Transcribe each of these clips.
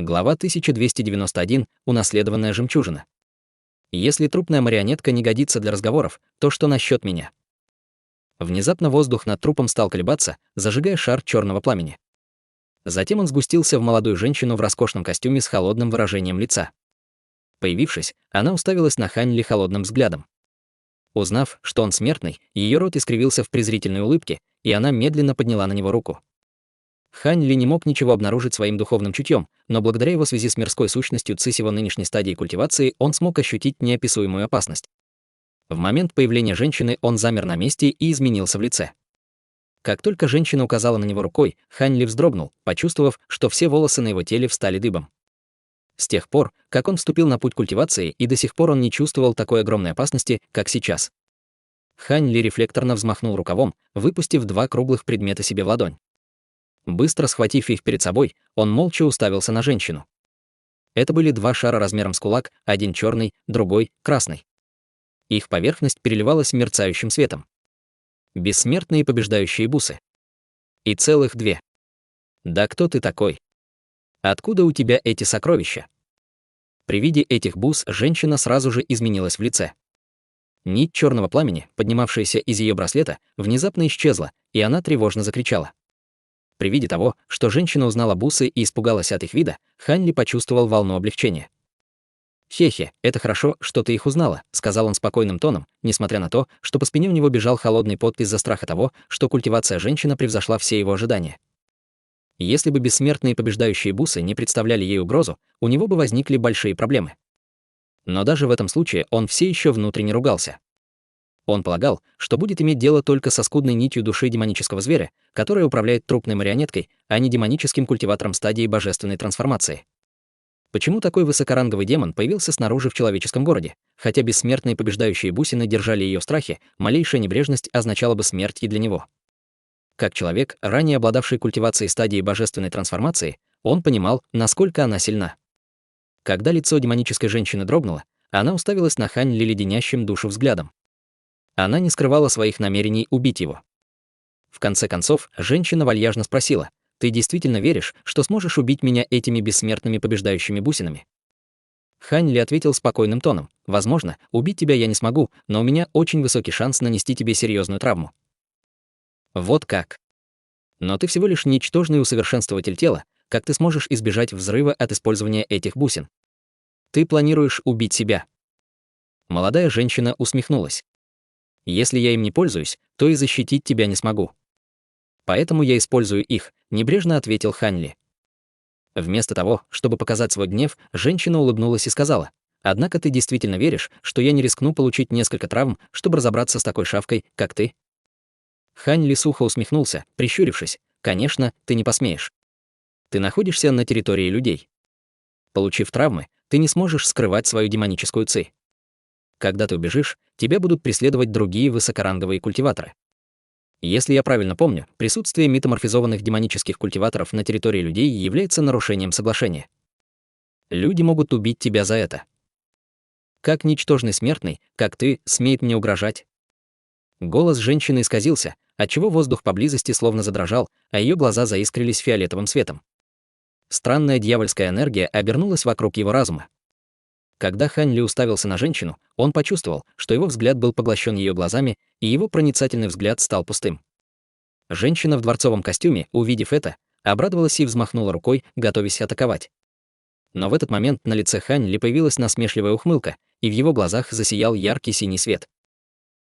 Глава 1291. Унаследованная жемчужина. Если трупная марионетка не годится для разговоров, то что насчет меня? Внезапно воздух над трупом стал колебаться, зажигая шар черного пламени. Затем он сгустился в молодую женщину в роскошном костюме с холодным выражением лица. Появившись, она уставилась на Хань Ли холодным взглядом. Узнав, что он смертный, ее рот искривился в презрительной улыбке, и она медленно подняла на него руку. Хань Ли не мог ничего обнаружить своим духовным чутьем, но благодаря его связи с мирской сущностью Ци с его нынешней стадии культивации он смог ощутить неописуемую опасность. В момент появления женщины он замер на месте и изменился в лице. Как только женщина указала на него рукой, Хань Ли вздрогнул, почувствовав, что все волосы на его теле встали дыбом. С тех пор, как он вступил на путь культивации, и до сих пор он не чувствовал такой огромной опасности, как сейчас. Хань Ли рефлекторно взмахнул рукавом, выпустив два круглых предмета себе в ладонь. Быстро схватив их перед собой, он молча уставился на женщину. Это были два шара размером с кулак, один черный, другой красный. Их поверхность переливалась мерцающим светом. Бессмертные побеждающие бусы. И целых две. Да кто ты такой? Откуда у тебя эти сокровища? При виде этих бус женщина сразу же изменилась в лице. Нить черного пламени, поднимавшаяся из ее браслета, внезапно исчезла, и она тревожно закричала. При виде того, что женщина узнала бусы и испугалась от их вида, Хань Ли почувствовал волну облегчения. «Хе-хе, это хорошо, что ты их узнала», — сказал он спокойным тоном, несмотря на то, что по спине у него бежал холодный пот из-за страха того, что культивация женщины превзошла все его ожидания. Если бы бессмертные побеждающие бусы не представляли ей угрозу, у него бы возникли большие проблемы. Но даже в этом случае он все еще внутренне ругался. Он полагал, что будет иметь дело только со скудной нитью души демонического зверя, которая управляет трупной марионеткой, а не демоническим культиватором стадии божественной трансформации. Почему такой высокоранговый демон появился снаружи в человеческом городе? Хотя бессмертные побеждающие бусины держали ее в страхе, малейшая небрежность означала бы смерть и для него. Как человек, ранее обладавший культивацией стадии божественной трансформации, он понимал, насколько она сильна. Когда лицо демонической женщины дрогнуло, она уставилась на Хань Ли леденящим душу взглядом. Она не скрывала своих намерений убить его. В конце концов, женщина вальяжно спросила: «Ты действительно веришь, что сможешь убить меня этими бессмертными побеждающими бусинами?» Хань Ли ответил спокойным тоном: «Возможно, убить тебя я не смогу, но у меня очень высокий шанс нанести тебе серьезную травму». «Вот как? Но ты всего лишь ничтожный усовершенствователь тела, как ты сможешь избежать взрыва от использования этих бусин? Ты планируешь убить себя». Молодая женщина усмехнулась. «Если я им не пользуюсь, то и защитить тебя не смогу. Поэтому я использую их», — небрежно ответил Хань Ли. Вместо того, чтобы показать свой гнев, женщина улыбнулась и сказала: «Однако ты действительно веришь, что я не рискну получить несколько травм, чтобы разобраться с такой шавкой, как ты?» Хань Ли сухо усмехнулся, прищурившись: «Конечно, ты не посмеешь. Ты находишься на территории людей. Получив травмы, ты не сможешь скрывать свою демоническую ци. Когда ты убежишь, тебя будут преследовать другие высокоранговые культиваторы. Если я правильно помню, присутствие метаморфизованных демонических культиваторов на территории людей является нарушением соглашения. Люди могут убить тебя за это. Как ничтожный смертный, как ты, смеет мне угрожать?» Голос женщины исказился, отчего воздух поблизости словно задрожал, а ее глаза заискрились фиолетовым светом. Странная дьявольская энергия обернулась вокруг его разума. Когда Хань Ли уставился на женщину, он почувствовал, что его взгляд был поглощен ее глазами, и его проницательный взгляд стал пустым. Женщина в дворцовом костюме, увидев это, обрадовалась и взмахнула рукой, готовясь атаковать. Но в этот момент на лице Хань Ли появилась насмешливая ухмылка, и в его глазах засиял яркий синий свет.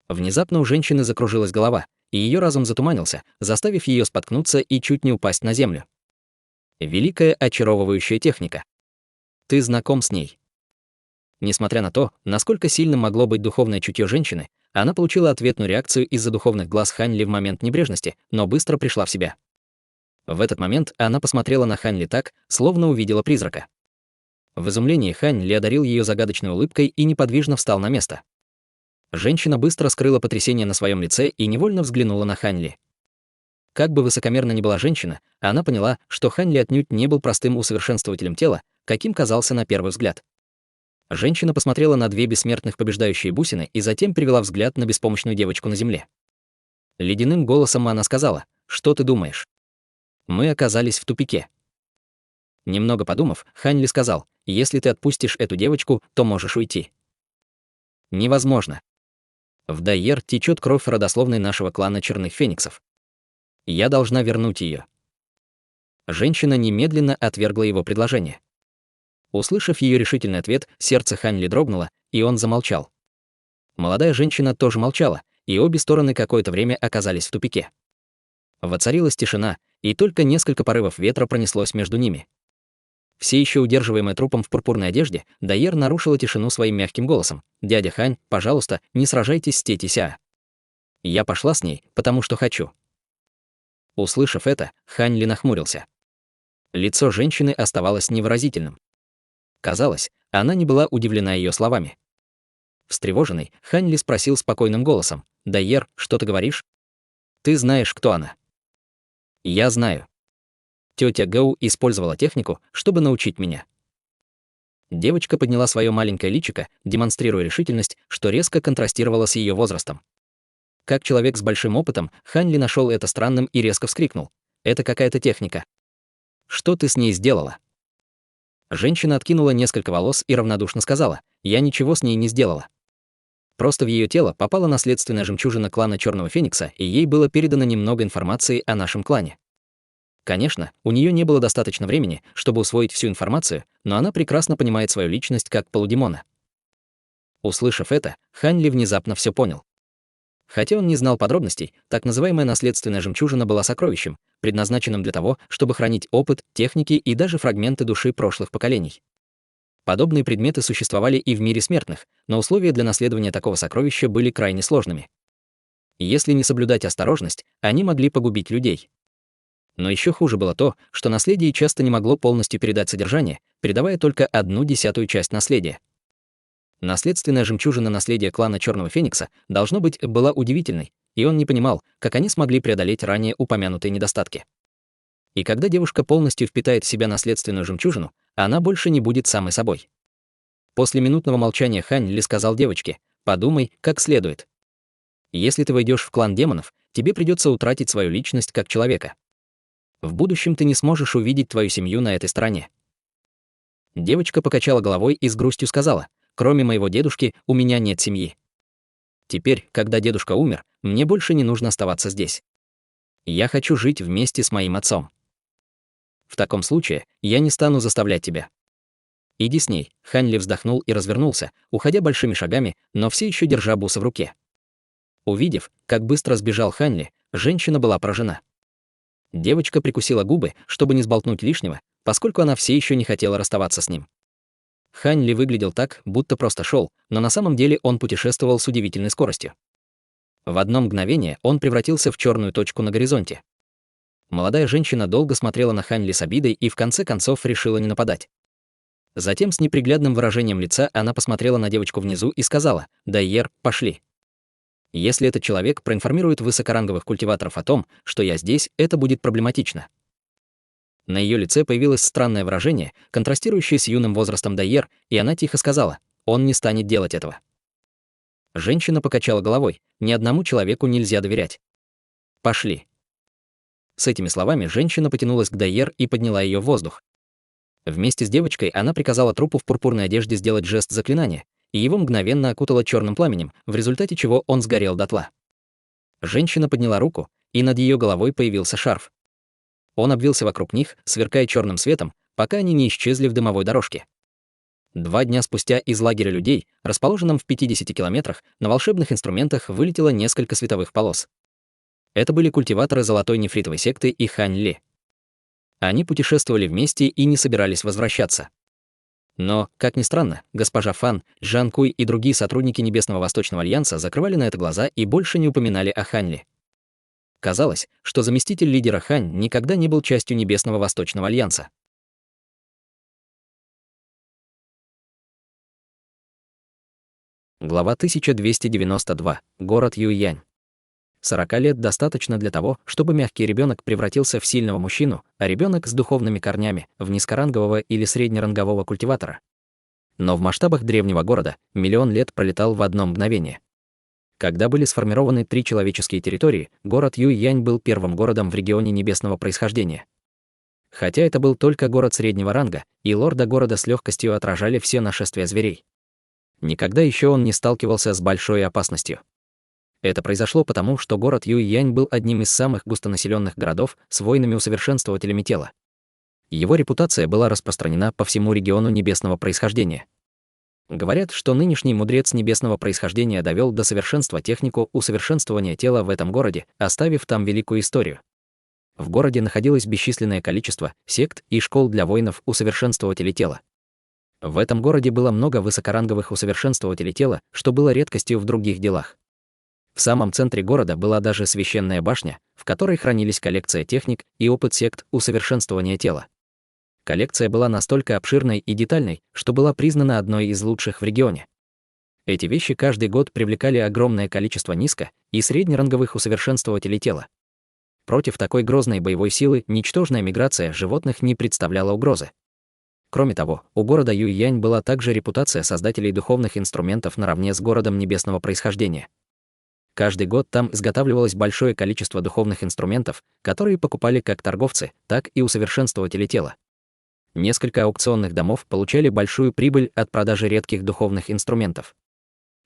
Внезапно у женщины закружилась голова, и ее разум затуманился, заставив ее споткнуться и чуть не упасть на землю. Великая очаровывающая техника. Ты знаком с ней. Несмотря на то, насколько сильным могло быть духовное чутье женщины, она получила ответную реакцию из-за духовных глаз Хань Ли в момент небрежности, но быстро пришла в себя. В этот момент она посмотрела на Хань Ли так, словно увидела призрака. В изумлении Хань Ли одарил ее загадочной улыбкой и неподвижно встал на место. Женщина быстро скрыла потрясение на своем лице и невольно взглянула на Хань Ли. Как бы высокомерна ни была женщина, она поняла, что Хань Ли отнюдь не был простым усовершенствователем тела, каким казался на первый взгляд. Женщина посмотрела на две бессмертных побеждающие бусины и затем перевела взгляд на беспомощную девочку на земле. Ледяным голосом она сказала: «Что ты думаешь? Мы оказались в тупике. Немного подумав, Хань Ли сказал: «Если ты отпустишь эту девочку, то можешь уйти». «Невозможно. В Дайер течет кровь родословной нашего клана Черных Фениксов. Я должна вернуть ее». Женщина немедленно отвергла его предложение. Услышав ее решительный ответ, сердце Хань Ли дрогнуло, и он замолчал. Молодая женщина тоже молчала, и обе стороны какое-то время оказались в тупике. Воцарилась тишина, и только несколько порывов ветра пронеслось между ними. Все еще удерживаемая трупом в пурпурной одежде, Дайер нарушила тишину своим мягким голосом: «Дядя Хань, пожалуйста, не сражайтесь с Тети Ся. Я пошла с ней, потому что хочу». Услышав это, Хань Ли нахмурился. Лицо женщины оставалось невыразительным. Казалось, она не была удивлена ее словами. Встревоженный, Хань Ли спросил спокойным голосом: «Дайер, что ты говоришь? Ты знаешь, кто она?» «Я знаю. Тетя Гоу использовала технику, чтобы научить меня». Девочка подняла свое маленькое личико, демонстрируя решительность, что резко контрастировало с ее возрастом. Как человек с большим опытом, Хань Ли нашел это странным и резко вскрикнул: «Это какая-то техника. Что ты с ней сделала?» Женщина откинула несколько волос и равнодушно сказала: «Я ничего с ней не сделала. Просто в ее тело попала наследственная жемчужина клана Черного Феникса, и ей было передано немного информации о нашем клане. Конечно, у нее не было достаточно времени, чтобы усвоить всю информацию, но она прекрасно понимает свою личность как полудемона». Услышав это, Хань Ли внезапно все понял. Хотя он не знал подробностей, так называемая наследственная жемчужина была сокровищем, предназначенным для того, чтобы хранить опыт, техники и даже фрагменты души прошлых поколений. Подобные предметы существовали и в мире смертных, но условия для наследования такого сокровища были крайне сложными. Если не соблюдать осторожность, они могли погубить людей. Но еще хуже было то, что наследие часто не могло полностью передать содержание, передавая только 1/10 часть наследия. Наследственная жемчужина наследия клана Черного Феникса, должно быть, была удивительной, и он не понимал, как они смогли преодолеть ранее упомянутые недостатки. И когда девушка полностью впитает в себя наследственную жемчужину, она больше не будет самой собой. После минутного молчания Хань Ли сказал девочке: «Подумай, как следует. Если ты войдешь в клан демонов, тебе придется утратить свою личность как человека. В будущем ты не сможешь увидеть твою семью на этой стороне». Девочка покачала головой и с грустью сказала: «Кроме моего дедушки, у меня нет семьи. Теперь, когда дедушка умер, мне больше не нужно оставаться здесь. Я хочу жить вместе с моим отцом. В таком случае я не стану заставлять тебя. Иди с ней». Хань Ли вздохнул и развернулся, уходя большими шагами, но все еще держа бусы в руке. Увидев, как быстро сбежал Хань Ли, женщина была поражена. Девочка прикусила губы, чтобы не сболтнуть лишнего, поскольку она все еще не хотела расставаться с ним. Хань Ли выглядел так, будто просто шел, но на самом деле он путешествовал с удивительной скоростью. В одно мгновение он превратился в черную точку на горизонте. Молодая женщина долго смотрела на Хань Ли с обидой и в конце концов решила не нападать. Затем с неприглядным выражением лица она посмотрела на девочку внизу и сказала: «Дайер, пошли. Если этот человек проинформирует высокоранговых культиваторов о том, что я здесь, это будет проблематично». На ее лице появилось странное выражение, контрастирующее с юным возрастом Дайер, и она тихо сказала: «Он не станет делать этого». Женщина покачала головой: «Ни одному человеку нельзя доверять. Пошли». С этими словами женщина потянулась к Дайер и подняла ее в воздух. Вместе с девочкой она приказала трупу в пурпурной одежде сделать жест заклинания, и его мгновенно окутало черным пламенем, в результате чего он сгорел дотла. Женщина подняла руку, и над ее головой появился шарф. Он обвился вокруг них, сверкая черным светом, пока они не исчезли в дымовой дорожке. 2 дня спустя из лагеря людей, расположенном в 50 километрах, на волшебных инструментах вылетело несколько световых полос. Это были культиваторы Золотой нефритовой секты и Хань Ли. Они путешествовали вместе и не собирались возвращаться. Но, как ни странно, госпожа Фан, Жан Куй и другие сотрудники Небесного Восточного Альянса закрывали на это глаза и больше не упоминали о Хань Ли. Казалось, что заместитель лидера Хань никогда не был частью Небесного Восточного Альянса. Глава 1292. Город Юйянь. 40 лет достаточно для того, чтобы мягкий ребенок превратился в сильного мужчину, а ребенок с духовными корнями — в низкорангового или среднерангового культиватора. Но в масштабах древнего города 1 000 000 лет пролетал в одно мгновение. Когда были сформированы 3 человеческие территории, город Юйянь был первым городом в регионе небесного происхождения. Хотя это был только город среднего ранга, и лорда города с легкостью отражали все нашествия зверей. Никогда еще он не сталкивался с большой опасностью. Это произошло потому, что город Юйянь был одним из самых густонаселенных городов с воинами-усовершенствователями тела. Его репутация была распространена по всему региону небесного происхождения. Говорят, что нынешний мудрец небесного происхождения довел до совершенства технику усовершенствования тела в этом городе, оставив там великую историю. В городе находилось бесчисленное количество сект и школ для воинов-усовершенствователей тела. В этом городе было много высокоранговых усовершенствователей тела, что было редкостью в других делах. В самом центре города была даже священная башня, в которой хранились коллекция техник и опыт сект усовершенствования тела. Коллекция была настолько обширной и детальной, что была признана одной из лучших в регионе. Эти вещи каждый год привлекали огромное количество низко- и среднеранговых усовершенствователей тела. Против такой грозной боевой силы ничтожная миграция животных не представляла угрозы. Кроме того, у города Юйянь была также репутация создателей духовных инструментов наравне с городом небесного происхождения. Каждый год там изготавливалось большое количество духовных инструментов, которые покупали как торговцы, так и усовершенствователи тела. Несколько аукционных домов получали большую прибыль от продажи редких духовных инструментов.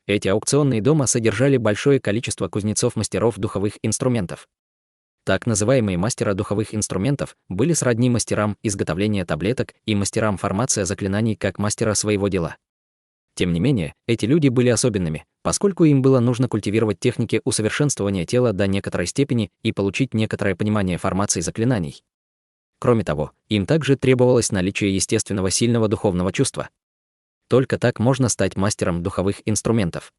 Эти аукционные дома содержали большое количество кузнецов-мастеров духовых инструментов. Так называемые мастера духовых инструментов были сродни мастерам изготовления таблеток и мастерам формация заклинаний как мастера своего дела. Тем не менее, эти люди были особенными, поскольку им было нужно культивировать техники усовершенствования тела до некоторой степени и получить некоторое понимание формации заклинаний. Кроме того, им также требовалось наличие естественного сильного духовного чувства. Только так можно стать мастером духовых инструментов.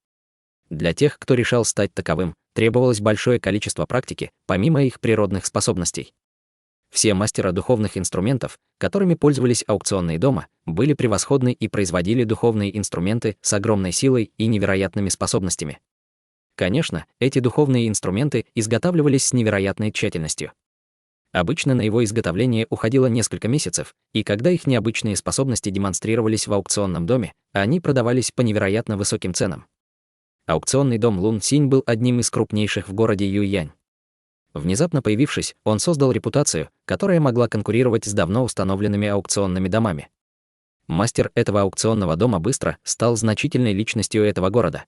Для тех, кто решал стать таковым, требовалось большое количество практики, помимо их природных способностей. Все мастера духовных инструментов, которыми пользовались аукционные дома, были превосходны и производили духовные инструменты с огромной силой и невероятными способностями. Конечно, эти духовные инструменты изготавливались с невероятной тщательностью. Обычно на его изготовление уходило несколько месяцев, и когда их необычные способности демонстрировались в аукционном доме, они продавались по невероятно высоким ценам. Аукционный дом Лун Синь был одним из крупнейших в городе Юйянь. Внезапно появившись, он создал репутацию, которая могла конкурировать с давно установленными аукционными домами. Мастер этого аукционного дома быстро стал значительной личностью этого города.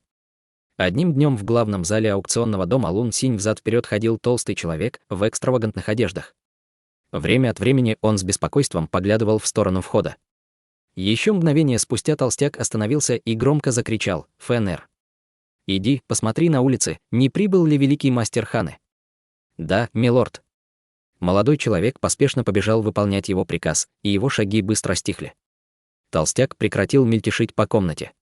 Одним днем в главном зале аукционного дома Лун Синь взад-вперед ходил толстый человек в экстравагантных одеждах. Время от времени он с беспокойством поглядывал в сторону входа. Еще мгновение спустя толстяк остановился и громко закричал: «ФНР! Иди, посмотри на улице, не прибыл ли великий мастер Ханы?» «Да, милорд». Молодой человек поспешно побежал выполнять его приказ, и его шаги быстро стихли. Толстяк прекратил мельтешить по комнате.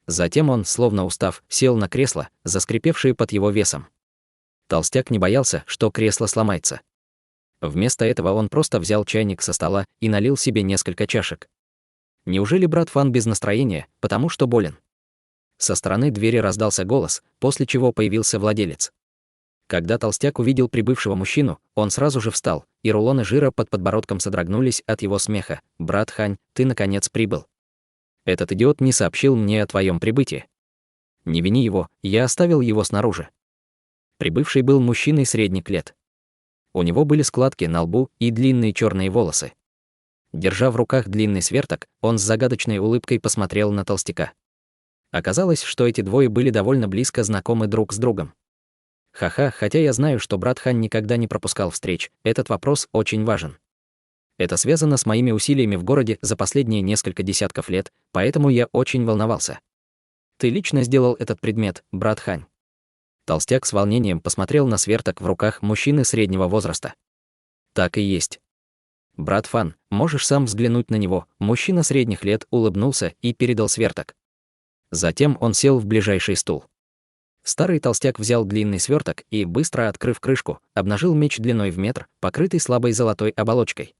Затем он, словно устав, сел на кресло, заскрипевшее под его весом. Толстяк не боялся, что кресло сломается. Вместо этого он просто взял чайник со стола и налил себе несколько чашек. Неужели брат Фан без настроения, потому что болен? Со стороны двери раздался голос, после чего появился владелец. Когда толстяк увидел прибывшего мужчину, он сразу же встал, и рулоны жира под подбородком содрогнулись от его смеха. «Брат Хань, ты наконец прибыл. Этот идиот не сообщил мне о твоем прибытии. Не вини его, я оставил его снаружи». Прибывший был мужчиной средних лет. У него были складки на лбу и длинные черные волосы. Держа в руках длинный сверток, он с загадочной улыбкой посмотрел на толстяка. Оказалось, что эти двое были довольно близко знакомы друг с другом. Ха-ха, хотя я знаю, что брат Хань никогда не пропускал встреч, этот вопрос очень важен. Это связано с моими усилиями в городе за последние несколько десятков лет, поэтому я очень волновался. Ты лично сделал этот предмет, брат Хань. Толстяк с волнением посмотрел на сверток в руках мужчины среднего возраста. Так и есть. Брат Фан, можешь сам взглянуть на него. Мужчина средних лет улыбнулся и передал сверток. Затем он сел в ближайший стул. Старый толстяк взял длинный сверток и, быстро открыв крышку, обнажил меч длиной в метр, покрытый слабой золотой оболочкой.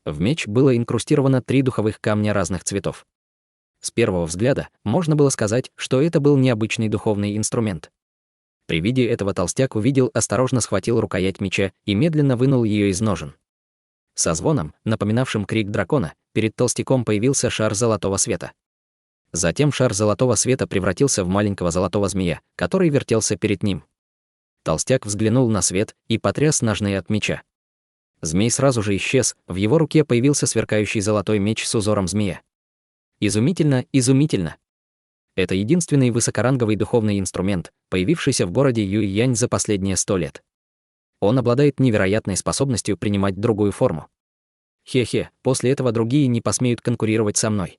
В меч было инкрустировано 3 духовых камня разных цветов. С первого взгляда можно было сказать, что это был необычный духовный инструмент. При виде этого толстяк осторожно схватил рукоять меча и медленно вынул ее из ножен. Со звоном, напоминавшим крик дракона, перед толстяком появился шар золотого света. Затем шар золотого света превратился в маленького золотого змея, который вертелся перед ним. Толстяк взглянул на свет и потряс ножны от меча. Змей сразу же исчез, в его руке появился сверкающий золотой меч с узором змея. Изумительно, изумительно. Это единственный высокоранговый духовный инструмент, появившийся в городе Юйянь за последние 100 лет. Он обладает невероятной способностью принимать другую форму. Хе-хе, после этого другие не посмеют конкурировать со мной.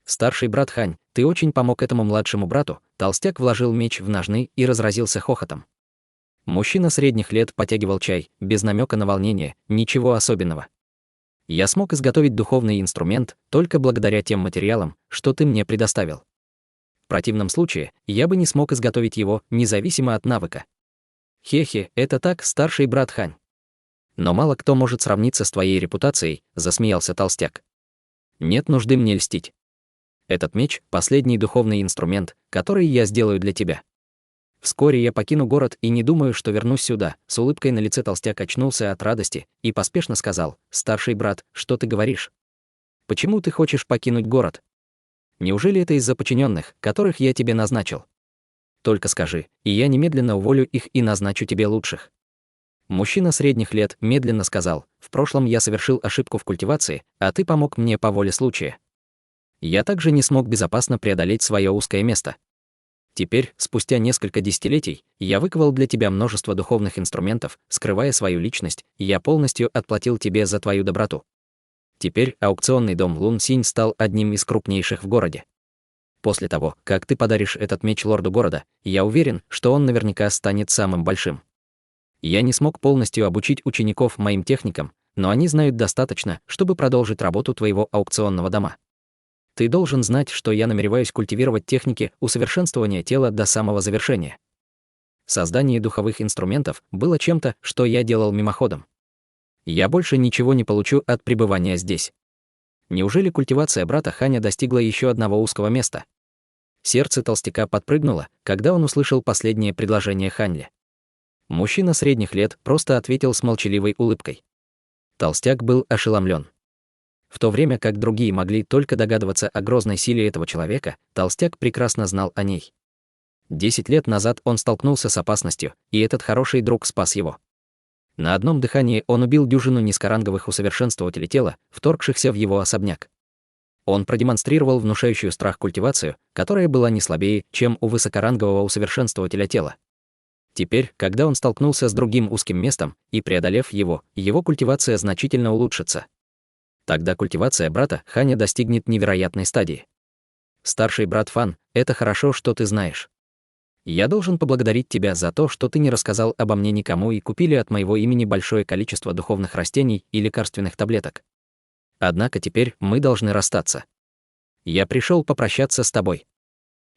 Старший брат Хань, ты очень помог этому младшему брату. Толстяк вложил меч в ножны и разразился хохотом. Мужчина средних лет потягивал чай, без намека на волнение, ничего особенного. Я смог изготовить духовный инструмент только благодаря тем материалам, что ты мне предоставил. В противном случае я бы не смог изготовить его, независимо от навыка. Хе-хе, это так, старший брат Хань. Но мало кто может сравниться с твоей репутацией, засмеялся толстяк. Нет нужды мне льстить. Этот меч — последний духовный инструмент, который я сделаю для тебя. Вскоре я покину город и не думаю, что вернусь сюда. С улыбкой на лице толстяк очнулся от радости и поспешно сказал: «Старший брат, что ты говоришь? Почему ты хочешь покинуть город? Неужели это из-за подчиненных, которых я тебе назначил? Только скажи, и я немедленно уволю их и назначу тебе лучших». Мужчина средних лет медленно сказал: «В прошлом я совершил ошибку в культивации, а ты помог мне по воле случая. Я также не смог безопасно преодолеть свое узкое место. Теперь, спустя несколько десятилетий, я выковал для тебя множество духовных инструментов, скрывая свою личность, и я полностью отплатил тебе за твою доброту. Теперь аукционный дом Лун Синь стал одним из крупнейших в городе. После того, как ты подаришь этот меч лорду города, я уверен, что он наверняка станет самым большим. Я не смог полностью обучить учеников моим техникам, но они знают достаточно, чтобы продолжить работу твоего аукционного дома. Ты должен знать, что я намереваюсь культивировать техники усовершенствования тела до самого завершения. Создание духовых инструментов было чем-то, что я делал мимоходом. Я больше ничего не получу от пребывания здесь. Неужели культивация брата Ханя достигла еще одного узкого места? Сердце толстяка подпрыгнуло, когда он услышал последнее предложение Ханьли. Мужчина средних лет просто ответил с молчаливой улыбкой. Толстяк был ошеломлен. В то время как другие могли только догадываться о грозной силе этого человека, толстяк прекрасно знал о ней. 10 лет назад он столкнулся с опасностью, и этот хороший друг спас его. На одном дыхании он убил дюжину низкоранговых усовершенствователей тела, вторгшихся в его особняк. Он продемонстрировал внушающую страх культивацию, которая была не слабее, чем у высокорангового усовершенствователя тела. Теперь, когда он столкнулся с другим узким местом и преодолев его культивация значительно улучшится. Тогда культивация брата Ханя достигнет невероятной стадии. Старший брат Фан, это хорошо, что ты знаешь. Я должен поблагодарить тебя за то, что ты не рассказал обо мне никому и купили от моего имени большое количество духовных растений и лекарственных таблеток. Однако теперь мы должны расстаться. Я пришел попрощаться с тобой.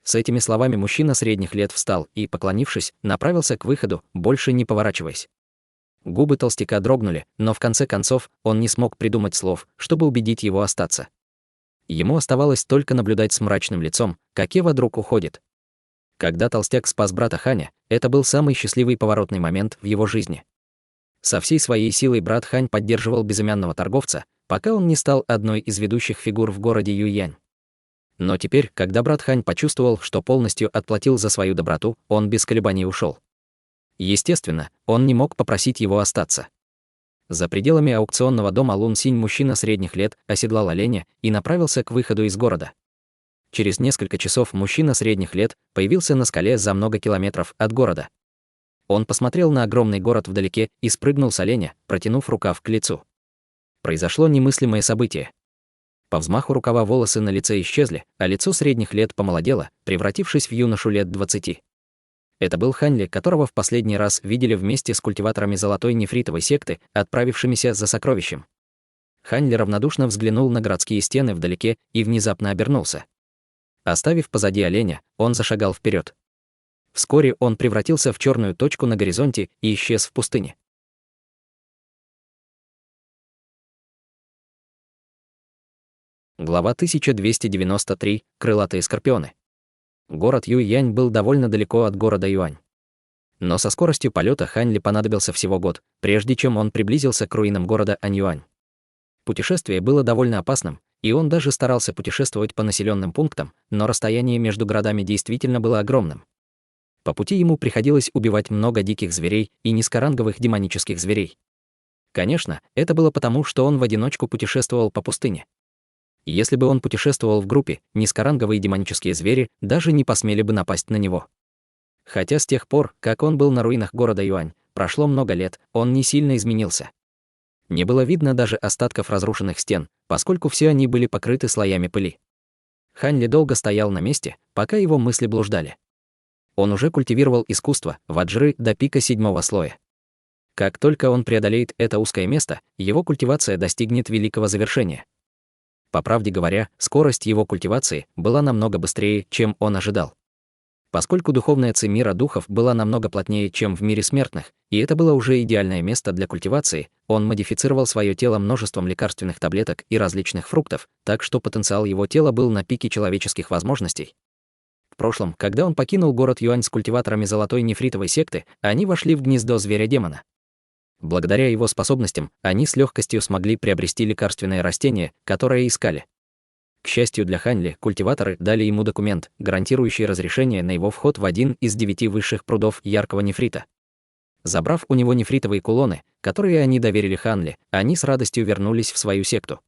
С этими словами мужчина средних лет встал и, поклонившись, направился к выходу, больше не поворачиваясь. Губы толстяка дрогнули, но в конце концов он не смог придумать слов, чтобы убедить его остаться. Ему оставалось только наблюдать с мрачным лицом, как Ева друг уходит. Когда толстяк спас брата Ханя, это был самый счастливый поворотный момент в его жизни. Со всей своей силой брат Хань поддерживал безымянного торговца, пока он не стал одной из ведущих фигур в городе Юйянь. Но теперь, когда брат Хань почувствовал, что полностью отплатил за свою доброту, он без колебаний ушел. Естественно, он не мог попросить его остаться. За пределами аукционного дома Лун Синь мужчина средних лет оседлал оленя и направился к выходу из города. Через несколько часов мужчина средних лет появился на скале за много километров от города. Он посмотрел на огромный город вдалеке и спрыгнул с оленя, протянув рукав к лицу. Произошло немыслимое событие. По взмаху рукава волосы на лице исчезли, а лицо средних лет помолодело, превратившись в юношу лет 20. Это был Ханьли, которого в последний раз видели вместе с культиваторами золотой нефритовой секты, отправившимися за сокровищем. Ханьли равнодушно взглянул на городские стены вдалеке и внезапно обернулся. Оставив позади оленя, он зашагал вперед. Вскоре он превратился в черную точку на горизонте и исчез в пустыне. Глава 1293. Крылатые скорпионы. Город Юйянь был довольно далеко от города Юань. Но со скоростью полета Ханьли понадобился всего год, прежде чем он приблизился к руинам города Аньюань. Путешествие было довольно опасным, и он даже старался путешествовать по населенным пунктам, но расстояние между городами действительно было огромным. По пути ему приходилось убивать много диких зверей и низкоранговых демонических зверей. Конечно, это было потому, что он в одиночку путешествовал по пустыне. Если бы он путешествовал в группе, низкоранговые демонические звери даже не посмели бы напасть на него. Хотя с тех пор, как он был на руинах города Юань, прошло много лет, он не сильно изменился. Не было видно даже остатков разрушенных стен, поскольку все они были покрыты слоями пыли. Хань Ли долго стоял на месте, пока его мысли блуждали. Он уже культивировал искусство ваджры до пика 7-го слоя. Как только он преодолеет это узкое место, его культивация достигнет великого завершения. По правде говоря, скорость его культивации была намного быстрее, чем он ожидал. Поскольку духовная ци мира духов была намного плотнее, чем в мире смертных, и это было уже идеальное место для культивации, он модифицировал свое тело множеством лекарственных таблеток и различных фруктов, так что потенциал его тела был на пике человеческих возможностей. В прошлом, когда он покинул город Юань с культиваторами золотой нефритовой секты, они вошли в гнездо зверя-демона. Благодаря его способностям, они с легкостью смогли приобрести лекарственное растение, которое искали. К счастью для Хань Ли, культиваторы дали ему документ, гарантирующий разрешение на его вход в один из 9 высших прудов яркого нефрита. Забрав у него нефритовые кулоны, которые они доверили Хань Ли, они с радостью вернулись в свою секту.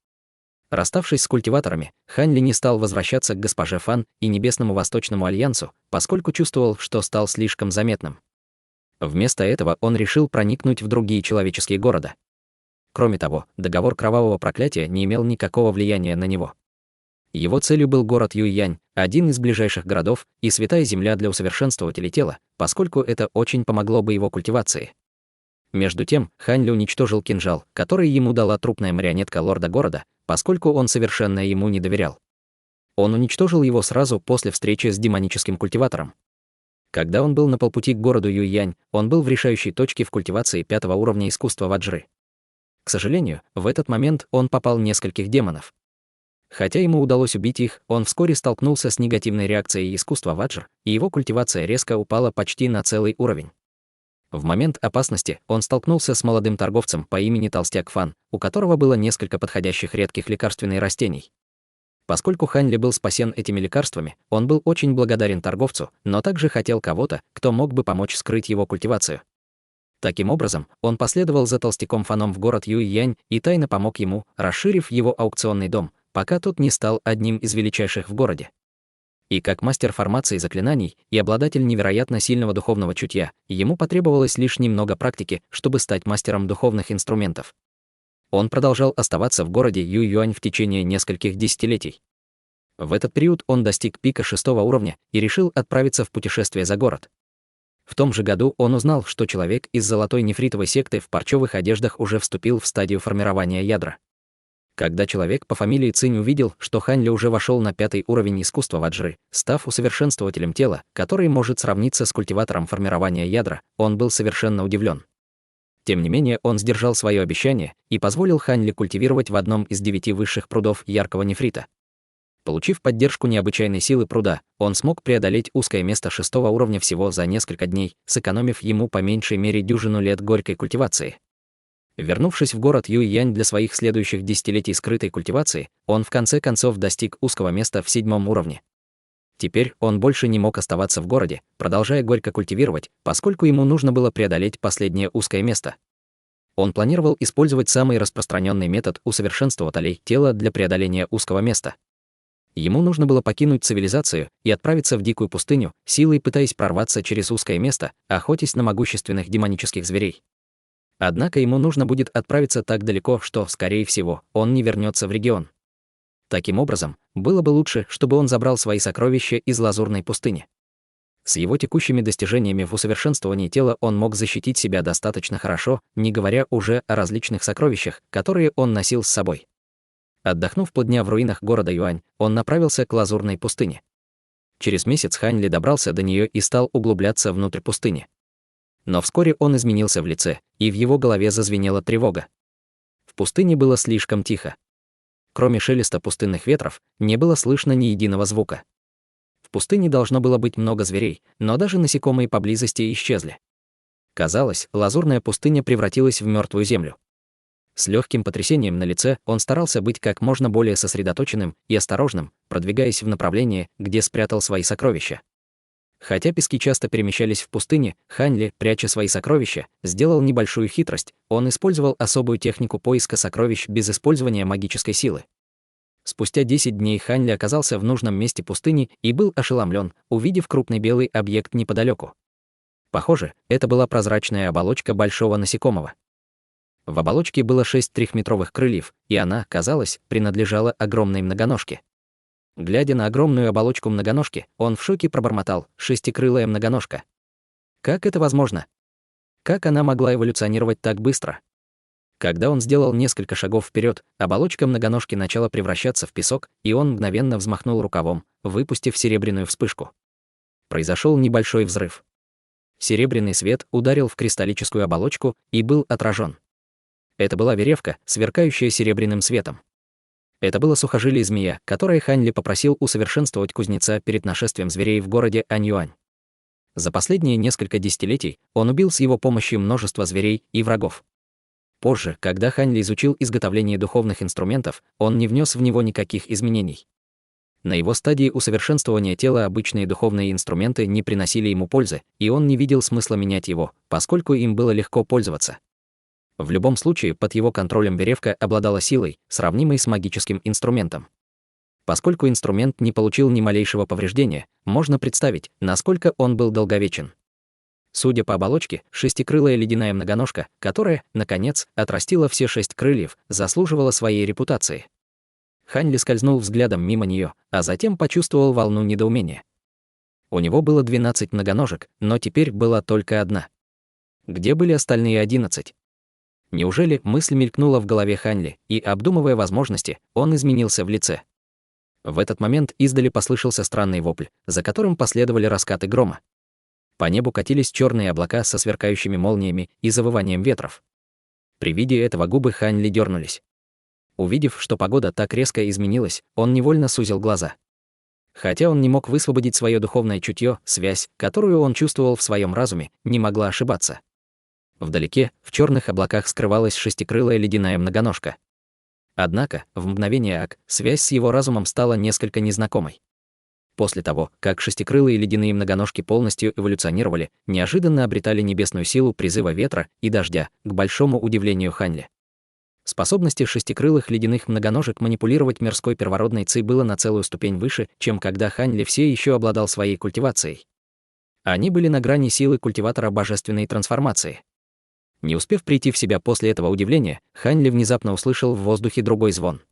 Расставшись с культиваторами, Хань Ли не стал возвращаться к госпоже Фан и Небесному Восточному Альянсу, поскольку чувствовал, что стал слишком заметным. Вместо этого он решил проникнуть в другие человеческие города. Кроме того, договор кровавого проклятия не имел никакого влияния на него. Его целью был город Юйянь, один из ближайших городов, и святая земля для усовершенствователей тела, поскольку это очень помогло бы его культивации. Между тем, Хань Ли уничтожил кинжал, который ему дала трупная марионетка лорда города, поскольку он совершенно ему не доверял. Он уничтожил его сразу после встречи с демоническим культиватором. Когда он был на полпути к городу Юйянь, он был в решающей точке в культивации 5-го уровня искусства ваджры. К сожалению, в этот момент он попал в нескольких демонов. Хотя ему удалось убить их, он вскоре столкнулся с негативной реакцией искусства ваджр, и его культивация резко упала почти на целый уровень. В момент опасности он столкнулся с молодым торговцем по имени Толстяк Фан, у которого было несколько подходящих редких лекарственных растений. Поскольку Хань Ли был спасен этими лекарствами, он был очень благодарен торговцу, но также хотел кого-то, кто мог бы помочь скрыть его культивацию. Таким образом, он последовал за Толстяком Фаном в город Юйянь и тайно помог ему, расширив его аукционный дом, пока тот не стал одним из величайших в городе. И как мастер формации заклинаний и обладатель невероятно сильного духовного чутья, ему потребовалось лишь немного практики, чтобы стать мастером духовных инструментов. Он продолжал оставаться в городе Юйюань в течение нескольких десятилетий. В этот период он достиг пика 6-го уровня и решил отправиться в путешествие за город. В том же году он узнал, что человек из золотой нефритовой секты в парчевых одеждах уже вступил в стадию формирования ядра. Когда человек по фамилии Цинь увидел, что Хань Ли уже вошел на 5-й уровень искусства ваджры, став усовершенствователем тела, который может сравниться с культиватором формирования ядра, он был совершенно удивлен. Тем не менее, он сдержал свое обещание и позволил Хань Ли культивировать в одном из 9 высших прудов яркого нефрита. Получив поддержку необычайной силы пруда, он смог преодолеть узкое место 6-го уровня всего за несколько дней, сэкономив ему по меньшей мере дюжину лет горькой культивации. Вернувшись в город Юйянь для своих следующих десятилетий скрытой культивации, он в конце концов достиг узкого места в 7-м уровне. Теперь он больше не мог оставаться в городе, продолжая горько культивировать, поскольку ему нужно было преодолеть последнее узкое место. Он планировал использовать самый распространенный метод усовершенствователей тела для преодоления узкого места. Ему нужно было покинуть цивилизацию и отправиться в дикую пустыню, силой пытаясь прорваться через узкое место, охотясь на могущественных демонических зверей. Однако ему нужно будет отправиться так далеко, что, скорее всего, он не вернется в регион. Таким образом, было бы лучше, чтобы он забрал свои сокровища из лазурной пустыни. С его текущими достижениями в усовершенствовании тела он мог защитить себя достаточно хорошо, не говоря уже о различных сокровищах, которые он носил с собой. Отдохнув полдня в руинах города Юань, он направился к лазурной пустыне. Через месяц Хань Ли добрался до нее и стал углубляться внутрь пустыни. Но вскоре он изменился в лице, и в его голове зазвенела тревога. В пустыне было слишком тихо. Кроме шелеста пустынных ветров, не было слышно ни единого звука. В пустыне должно было быть много зверей, но даже насекомые поблизости исчезли. Казалось, лазурная пустыня превратилась в мертвую землю. С легким потрясением на лице он старался быть как можно более сосредоточенным и осторожным, продвигаясь в направлении, где спрятал свои сокровища. Хотя пески часто перемещались в пустыне, Хань Ли, пряча свои сокровища, сделал небольшую хитрость. Он использовал особую технику поиска сокровищ без использования магической силы. Спустя 10 дней Хань Ли оказался в нужном месте пустыни и был ошеломлен, увидев крупный белый объект неподалеку. Похоже, это была прозрачная оболочка большого насекомого. В оболочке было 6 трехметровых крыльев, и она, казалось, принадлежала огромной многоножке. Глядя на огромную оболочку многоножки, он в шоке пробормотал: «Шестикрылая многоножка». Как это возможно? Как она могла эволюционировать так быстро? Когда он сделал несколько шагов вперед, оболочка многоножки начала превращаться в песок, и он мгновенно взмахнул рукавом, выпустив серебряную вспышку. Произошел небольшой взрыв. Серебряный свет ударил в кристаллическую оболочку и был отражен. Это была веревка, сверкающая серебряным светом. Это было сухожилие змея, которое Хань Ли попросил усовершенствовать кузнеца перед нашествием зверей в городе Аньюань. За последние несколько десятилетий он убил с его помощью множество зверей и врагов. Позже, когда Хань Ли изучил изготовление духовных инструментов, он не внес в него никаких изменений. На его стадии усовершенствования тела обычные духовные инструменты не приносили ему пользы, и он не видел смысла менять его, поскольку им было легко пользоваться. В любом случае, под его контролем веревка обладала силой, сравнимой с магическим инструментом. Поскольку инструмент не получил ни малейшего повреждения, можно представить, насколько он был долговечен. Судя по оболочке, шестикрылая ледяная многоножка, которая, наконец, отрастила все 6 крыльев, заслуживала своей репутации. Хань Ли скользнул взглядом мимо нее, а затем почувствовал волну недоумения. У него было 12 многоножек, но теперь была только одна. Где были остальные 11? Неужели мысль мелькнула в голове Хань Ли, и, обдумывая возможности, он изменился в лице? В этот момент издали послышался странный вопль, за которым последовали раскаты грома. По небу катились черные облака со сверкающими молниями и завыванием ветров. При виде этого губы Хань Ли дернулись. Увидев, что погода так резко изменилась, он невольно сузил глаза. Хотя он не мог высвободить свое духовное чутье, связь, которую он чувствовал в своем разуме, не могла ошибаться. Вдалеке, в черных облаках скрывалась шестикрылая ледяная многоножка. Однако, в мгновение ока, связь с его разумом стала несколько незнакомой. После того, как шестикрылые ледяные многоножки полностью эволюционировали, неожиданно обретали небесную силу призыва ветра и дождя, к большому удивлению Хань Ли. Способности шестикрылых ледяных многоножек манипулировать мирской первородной ци было на целую ступень выше, чем когда Хань Ли все еще обладал своей культивацией. Они были на грани силы культиватора божественной трансформации. Не успев прийти в себя после этого удивления, Хань Ли внезапно услышал в воздухе другой звон.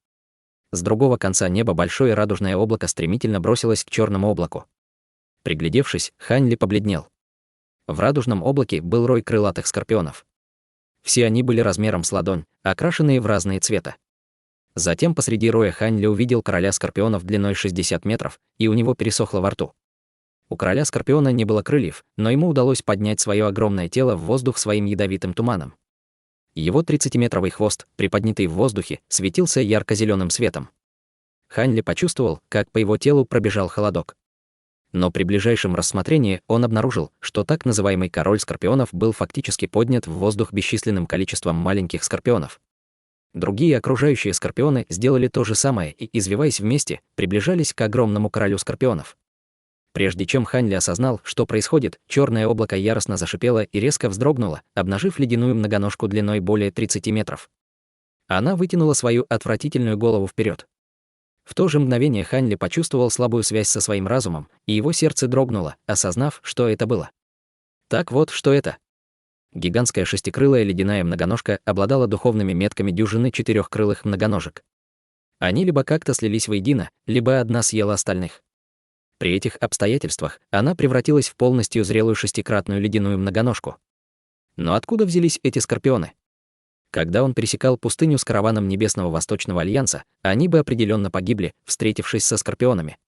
С другого конца неба большое радужное облако стремительно бросилось к черному облаку. Приглядевшись, Хань Ли побледнел. В радужном облаке был рой крылатых скорпионов. Все они были размером с ладонь, окрашенные в разные цвета. Затем посреди роя Хань Ли увидел короля скорпионов длиной 60 метров, и у него пересохло во рту. У короля скорпиона не было крыльев, но ему удалось поднять свое огромное тело в воздух своим ядовитым туманом. Его 30-метровый хвост, приподнятый в воздухе, светился ярко-зеленым светом. Хань Ли почувствовал, как по его телу пробежал холодок. Но при ближайшем рассмотрении он обнаружил, что так называемый король скорпионов был фактически поднят в воздух бесчисленным количеством маленьких скорпионов. Другие окружающие скорпионы сделали то же самое и, извиваясь вместе, приближались к огромному королю скорпионов. Прежде чем Хань Ли осознал, что происходит, черное облако яростно зашипело и резко вздрогнуло, обнажив ледяную многоножку длиной более 30 метров. Она вытянула свою отвратительную голову вперед. В то же мгновение Хань Ли почувствовал слабую связь со своим разумом, и его сердце дрогнуло, осознав, что это было. Так вот, что это. Гигантская шестикрылая ледяная многоножка обладала духовными метками дюжины четырехкрылых многоножек. Они либо как-то слились воедино, либо одна съела остальных. При этих обстоятельствах она превратилась в полностью зрелую шестикратную ледяную многоножку. Но откуда взялись эти скорпионы? Когда он пересекал пустыню с караваном Небесного Восточного Альянса, они бы определенно погибли, встретившись со скорпионами.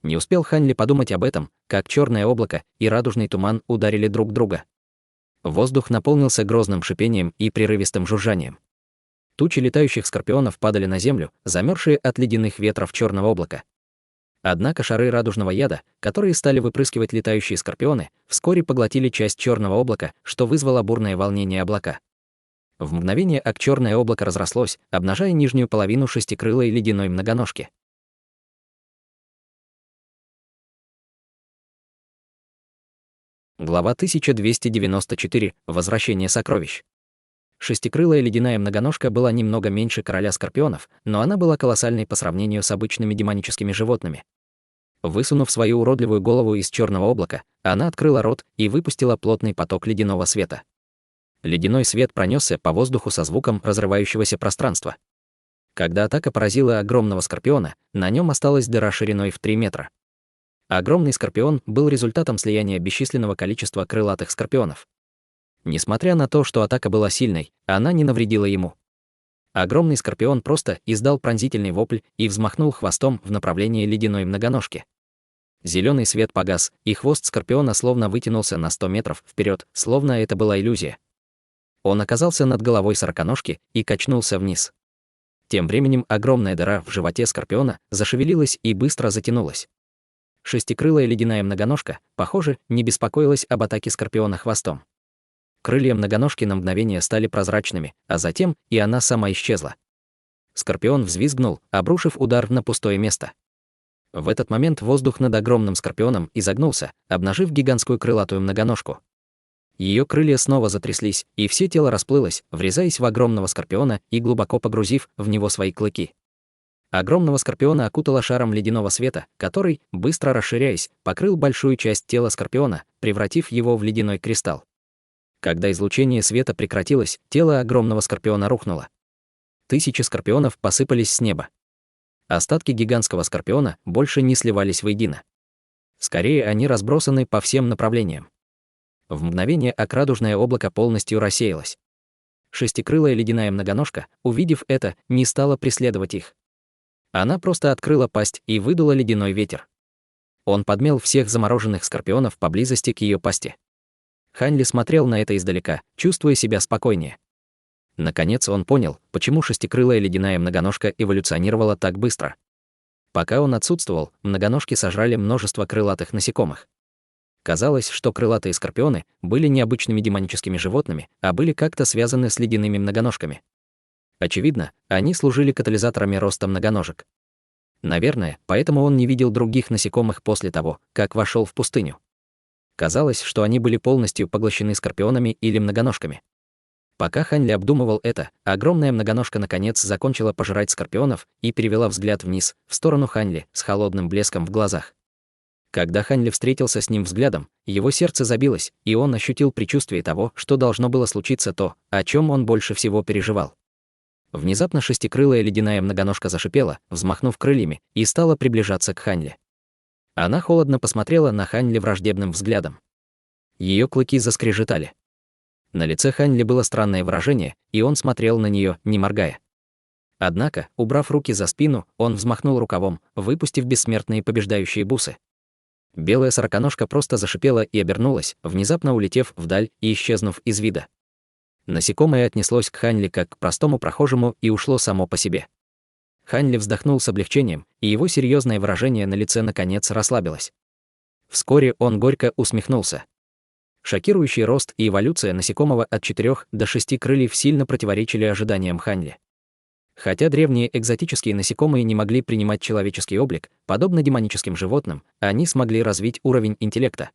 Не успел Хань Ли подумать об этом, как черное облако и радужный туман ударили друг друга. Воздух наполнился грозным шипением и прерывистым жужжанием. Тучи летающих скорпионов падали на землю, замерзшие от ледяных ветров черного облака. Однако шары радужного яда, которые стали выпрыскивать летающие скорпионы, вскоре поглотили часть черного облака, что вызвало бурное волнение облака. В мгновение ока черное облако разрослось, обнажая нижнюю половину шестикрылой ледяной многоножки. Глава 1294. Возвращение сокровищ. Шестикрылая ледяная многоножка была немного меньше короля скорпионов, но она была колоссальной по сравнению с обычными демоническими животными. Высунув свою уродливую голову из черного облака, она открыла рот и выпустила плотный поток ледяного света. Ледяной свет пронесся по воздуху со звуком разрывающегося пространства. Когда атака поразила огромного скорпиона, на нем осталась дыра шириной в 3 метра. Огромный скорпион был результатом слияния бесчисленного количества крылатых скорпионов. Несмотря на то, что атака была сильной, она не навредила ему. Огромный скорпион просто издал пронзительный вопль и взмахнул хвостом в направлении ледяной многоножки. Зеленый свет погас, и хвост скорпиона словно вытянулся на 100 метров вперед, словно это была иллюзия. Он оказался над головой сороконожки и качнулся вниз. Тем временем огромная дыра в животе скорпиона зашевелилась и быстро затянулась. Шестикрылая ледяная многоножка, похоже, не беспокоилась об атаке скорпиона хвостом. Крылья многоножки на мгновение стали прозрачными, а затем и она сама исчезла. Скорпион взвизгнул, обрушив удар на пустое место. В этот момент воздух над огромным скорпионом изогнулся, обнажив гигантскую крылатую многоножку. Ее крылья снова затряслись, и все тело расплылось, врезаясь в огромного скорпиона и глубоко погрузив в него свои клыки. Огромного скорпиона окутало шаром ледяного света, который, быстро расширяясь, покрыл большую часть тела скорпиона, превратив его в ледяной кристалл. Когда излучение света прекратилось, тело огромного скорпиона рухнуло. Тысячи скорпионов посыпались с неба. Остатки гигантского скорпиона больше не сливались воедино. Скорее, они разбросаны по всем направлениям. В мгновение окрадужное облако полностью рассеялось. Шестикрылая ледяная многоножка, увидев это, не стала преследовать их. Она просто открыла пасть и выдула ледяной ветер. Он подмел всех замороженных скорпионов поблизости к ее пасти. Хань Ли смотрел на это издалека, чувствуя себя спокойнее. Наконец он понял, почему шестикрылая ледяная многоножка эволюционировала так быстро. Пока он отсутствовал, многоножки сожрали множество крылатых насекомых. Казалось, что крылатые скорпионы были не обычными демоническими животными, а были как-то связаны с ледяными многоножками. Очевидно, они служили катализаторами роста многоножек. Наверное, поэтому он не видел других насекомых после того, как вошел в пустыню. Казалось, что они были полностью поглощены скорпионами или многоножками. Пока Хань Ли обдумывал это, огромная многоножка наконец закончила пожирать скорпионов и перевела взгляд вниз, в сторону Хань Ли, с холодным блеском в глазах. Когда Хань Ли встретился с ним взглядом, его сердце забилось, и он ощутил предчувствие того, что должно было случиться то, о чем он больше всего переживал. Внезапно шестикрылая ледяная многоножка зашипела, взмахнув крыльями, и стала приближаться к Хань Ли. Она холодно посмотрела на Хань Ли враждебным взглядом. Ее клыки заскрежетали. На лице Хань Ли было странное выражение, и он смотрел на нее, не моргая. Однако, убрав руки за спину, он взмахнул рукавом, выпустив бессмертные побеждающие бусы. Белая сороконожка просто зашипела и обернулась, внезапно улетев вдаль и исчезнув из вида. Насекомое отнеслось к Хань Ли как к простому прохожему и ушло само по себе. Хань Ли вздохнул с облегчением, и его серьезное выражение на лице наконец расслабилось. Вскоре он горько усмехнулся. Шокирующий рост и эволюция насекомого от 4 до 6 крыльев сильно противоречили ожиданиям Хань Ли. Хотя древние экзотические насекомые не могли принимать человеческий облик, подобно демоническим животным, они смогли развить уровень интеллекта.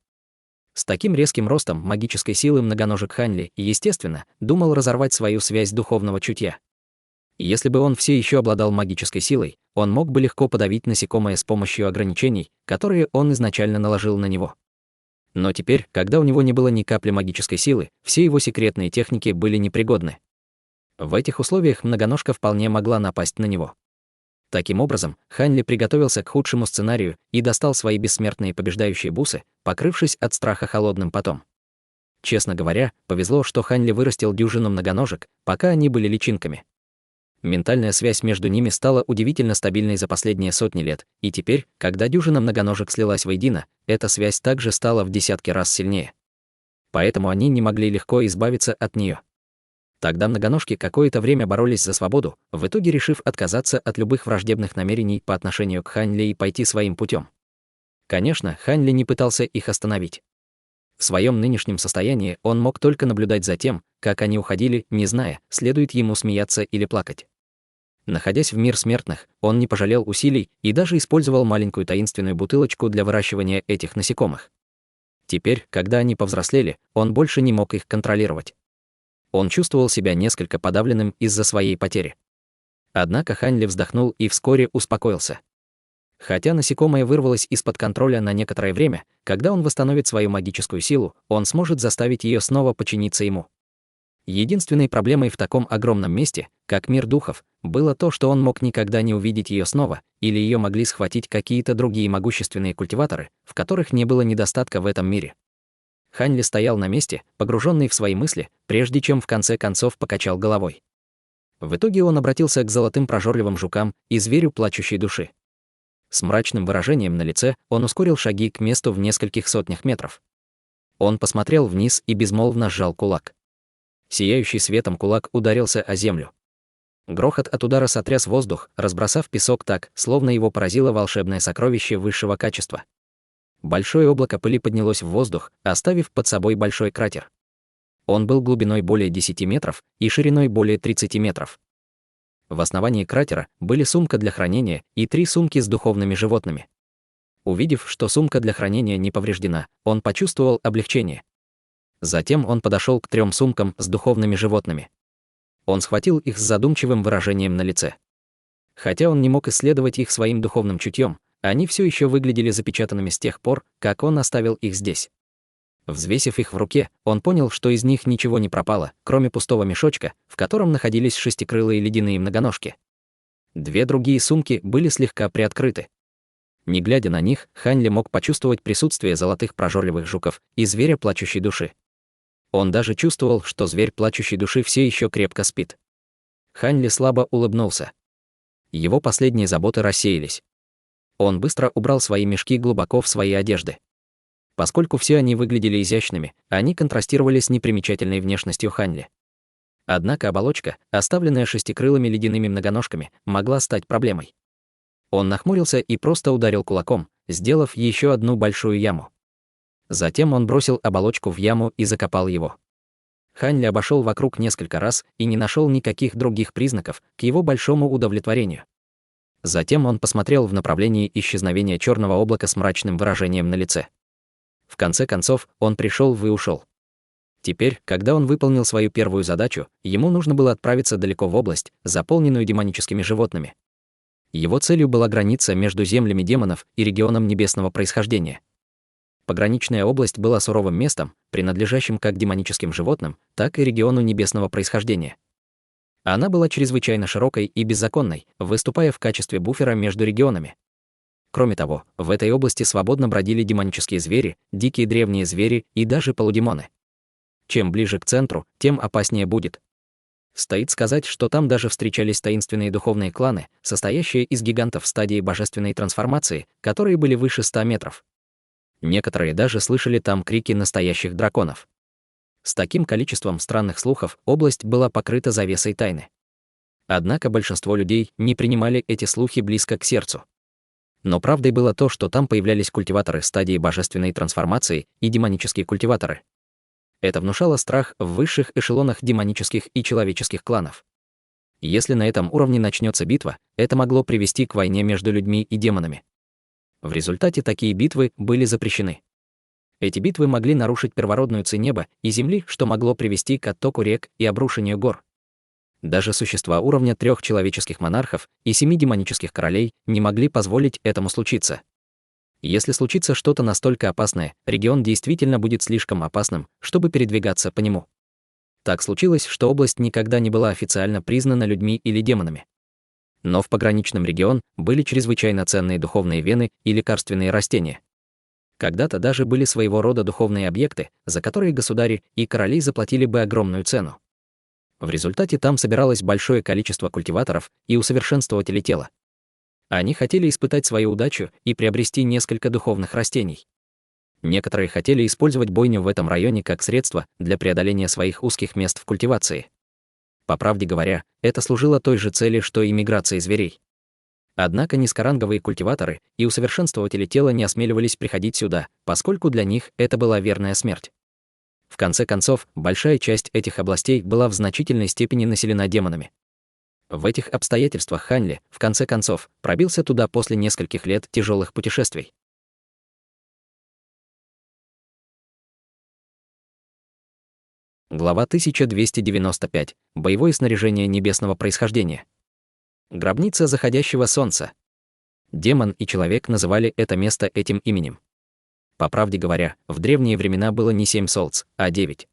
С таким резким ростом магической силы многоножек Хань Ли, естественно, думал разорвать свою связь духовного чутья. Если бы он все еще обладал магической силой, он мог бы легко подавить насекомое с помощью ограничений, которые он изначально наложил на него. Но теперь, когда у него не было ни капли магической силы, все его секретные техники были непригодны. В этих условиях многоножка вполне могла напасть на него. Таким образом, Хань Ли приготовился к худшему сценарию и достал свои бессмертные побеждающие бусы, покрывшись от страха холодным потом. Честно говоря, повезло, что Хань Ли вырастил дюжину многоножек, пока они были личинками. Ментальная связь между ними стала удивительно стабильной за последние сотни лет, и теперь, когда дюжина многоножек слилась воедино, эта связь также стала в десятки раз сильнее. Поэтому они не могли легко избавиться от нее. Тогда многоножки какое-то время боролись за свободу, в итоге решив отказаться от любых враждебных намерений по отношению к Хань Ли и пойти своим путем. Конечно, Хань Ли не пытался их остановить. В своем нынешнем состоянии он мог только наблюдать за тем, как они уходили, не зная, следует ему смеяться или плакать. Находясь в мир смертных, он не пожалел усилий и даже использовал маленькую таинственную бутылочку для выращивания этих насекомых. Теперь, когда они повзрослели, он больше не мог их контролировать. Он чувствовал себя несколько подавленным из-за своей потери. Однако Ханли вздохнул и вскоре успокоился. Хотя насекомое вырвалось из-под контроля на некоторое время, когда он восстановит свою магическую силу, он сможет заставить ее снова подчиниться ему. Единственной проблемой в таком огромном месте, как мир духов, было то, что он мог никогда не увидеть ее снова, или ее могли схватить какие-то другие могущественные культиваторы, в которых не было недостатка в этом мире. Ханли стоял на месте, погруженный в свои мысли, прежде чем в конце концов покачал головой. В итоге он обратился к золотым прожорливым жукам и зверю плачущей души. С мрачным выражением на лице он ускорил шаги к месту в нескольких сотнях метров. Он посмотрел вниз и безмолвно сжал кулак. Сияющий светом кулак ударился о землю. Грохот от удара сотряс воздух, разбросав песок так, словно его поразило волшебное сокровище высшего качества. Большое облако пыли поднялось в воздух, оставив под собой большой кратер. Он был глубиной более 10 метров и шириной более 30 метров. В основании кратера были сумка для хранения и 3 сумки с духовными животными. Увидев, что сумка для хранения не повреждена, он почувствовал облегчение. Затем он подошел к 3 сумкам с духовными животными. Он схватил их с задумчивым выражением на лице. Хотя он не мог исследовать их своим духовным чутьем, они все еще выглядели запечатанными с тех пор, как он оставил их здесь. Взвесив их в руке, он понял, что из них ничего не пропало, кроме пустого мешочка, в котором находились шестикрылые ледяные многоножки. 2 другие сумки были слегка приоткрыты. Не глядя на них, Ханли мог почувствовать присутствие золотых прожорливых жуков и зверя плачущей души. Он даже чувствовал, что зверь плачущей души все еще крепко спит. Ханли слабо улыбнулся. Его последние заботы рассеялись. Он быстро убрал свои мешки глубоко в свои одежды. Поскольку все они выглядели изящными, они контрастировали с непримечательной внешностью Ханли. Однако оболочка, оставленная шестикрылыми ледяными многоножками, могла стать проблемой. Он нахмурился и просто ударил кулаком, сделав еще одну большую яму. Затем он бросил оболочку в яму и закопал его. Ханли обошел вокруг несколько раз и не нашел никаких других признаков, к его большому удовлетворению. Затем он посмотрел в направлении исчезновения черного облака с мрачным выражением на лице. В конце концов, он пришел и ушел. Теперь, когда он выполнил свою первую задачу, ему нужно было отправиться далеко в область, заполненную демоническими животными. Его целью была граница между землями демонов и регионом небесного происхождения. Пограничная область была суровым местом, принадлежащим как демоническим животным, так и региону небесного происхождения. Она была чрезвычайно широкой и беззаконной, выступая в качестве буфера между регионами. Кроме того, в этой области свободно бродили демонические звери, дикие древние звери и даже полудемоны. Чем ближе к центру, тем опаснее будет. Стоит сказать, что там даже встречались таинственные духовные кланы, состоящие из гигантов в стадии божественной трансформации, которые были выше 100 метров. Некоторые даже слышали там крики настоящих драконов. С таким количеством странных слухов область была покрыта завесой тайны. Однако большинство людей не принимали эти слухи близко к сердцу. Но правдой было то, что там появлялись культиваторы стадии божественной трансформации и демонические культиваторы. Это внушало страх в высших эшелонах демонических и человеческих кланов. Если на этом уровне начнется битва, это могло привести к войне между людьми и демонами. В результате такие битвы были запрещены. Эти битвы могли нарушить первородную ци неба и земли, что могло привести к оттоку рек и обрушению гор. Даже существа уровня 3 человеческих монархов и 7 демонических королей не могли позволить этому случиться. Если случится что-то настолько опасное, регион действительно будет слишком опасным, чтобы передвигаться по нему. Так случилось, что область никогда не была официально признана людьми или демонами. Но в пограничном регионе были чрезвычайно ценные духовные вены и лекарственные растения. Когда-то даже были своего рода духовные объекты, за которые государи и короли заплатили бы огромную цену. В результате там собиралось большое количество культиваторов и усовершенствователей тела. Они хотели испытать свою удачу и приобрести несколько духовных растений. Некоторые хотели использовать бойню в этом районе как средство для преодоления своих узких мест в культивации. По правде говоря, это служило той же цели, что и миграция зверей. Однако низкоранговые культиваторы и усовершенствователи тела не осмеливались приходить сюда, поскольку для них это была верная смерть. В конце концов, большая часть этих областей была в значительной степени населена демонами. В этих обстоятельствах Ханли, в конце концов, пробился туда после нескольких лет тяжелых путешествий. Глава 1295. Боевое снаряжение небесного происхождения. Гробница заходящего солнца. Демон и человек называли это место этим именем. По правде говоря, в древние времена было не 7 солнц, а 9.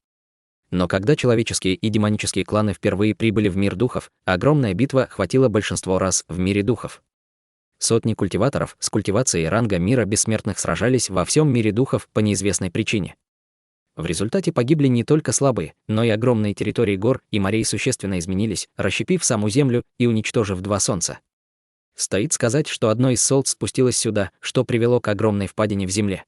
Но когда человеческие и демонические кланы впервые прибыли в мир духов, огромная битва охватила большинство рас в мире духов. Сотни культиваторов с культивацией ранга мира бессмертных сражались во всем мире духов по неизвестной причине. В результате погибли не только слабые, но и огромные территории гор и морей существенно изменились, расщепив саму Землю и уничтожив 2 солнца. Стоит сказать, что одно из солнц спустилось сюда, что привело к огромной впадине в Земле.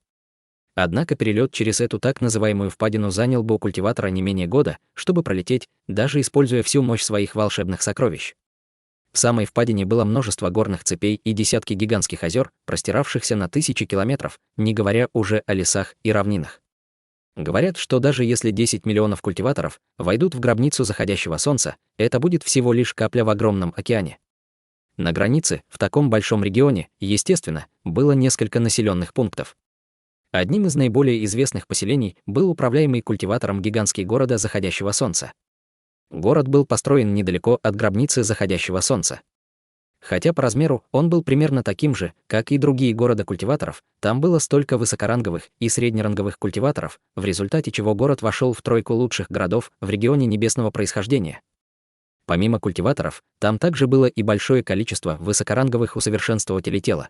Однако перелет через эту так называемую впадину занял бы у культиватора не менее года, чтобы пролететь, даже используя всю мощь своих волшебных сокровищ. В самой впадине было множество горных цепей и десятки гигантских озер, простиравшихся на тысячи километров, не говоря уже о лесах и равнинах. Говорят, что даже если 10 миллионов культиваторов войдут в гробницу заходящего солнца, это будет всего лишь капля в огромном океане. На границе, в таком большом регионе, естественно, было несколько населенных пунктов. Одним из наиболее известных поселений был управляемый культиватором гигантский города заходящего солнца. Город был построен недалеко от гробницы заходящего солнца. Хотя по размеру он был примерно таким же, как и другие города культиваторов, там было столько высокоранговых и среднеранговых культиваторов, в результате чего город вошел в тройку лучших городов в регионе небесного происхождения. Помимо культиваторов, там также было и большое количество высокоранговых усовершенствователей тела.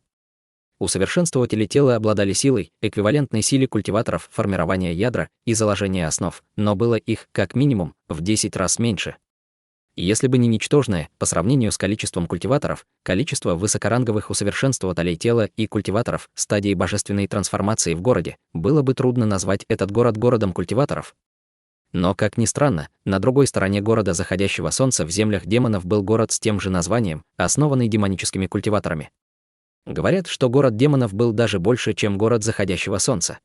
Усовершенствователи тела обладали силой, эквивалентной силе культиваторов формирования ядра и заложения основ, но было их, как минимум, в 10 раз меньше. Если бы не ничтожное, по сравнению с количеством культиваторов, количество высокоранговых усовершенствователей тела и культиваторов стадии божественной трансформации в городе, было бы трудно назвать этот город городом культиваторов. Но, как ни странно, на другой стороне города заходящего солнца в землях демонов был город с тем же названием, основанный демоническими культиваторами. Говорят, что город демонов был даже больше, чем город заходящего солнца.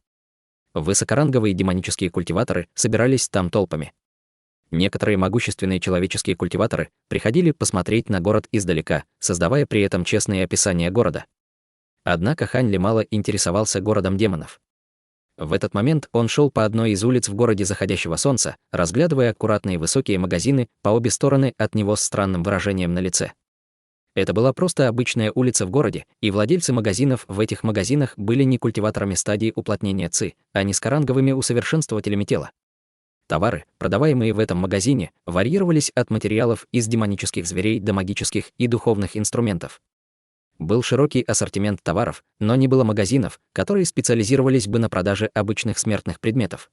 Высокоранговые демонические культиваторы собирались там толпами. Некоторые могущественные человеческие культиваторы приходили посмотреть на город издалека, создавая при этом честные описания города. Однако Хань Ли мало интересовался городом демонов. В этот момент он шел по одной из улиц в городе заходящего солнца, разглядывая аккуратные высокие магазины по обе стороны от него с странным выражением на лице. Это была просто обычная улица в городе, и владельцы магазинов в этих магазинах были не культиваторами стадии уплотнения ЦИ, а низкоранговыми усовершенствователями тела. Товары, продаваемые в этом магазине, варьировались от материалов из демонических зверей до магических и духовных инструментов. Был широкий ассортимент товаров, но не было магазинов, которые специализировались бы на продаже обычных смертных предметов.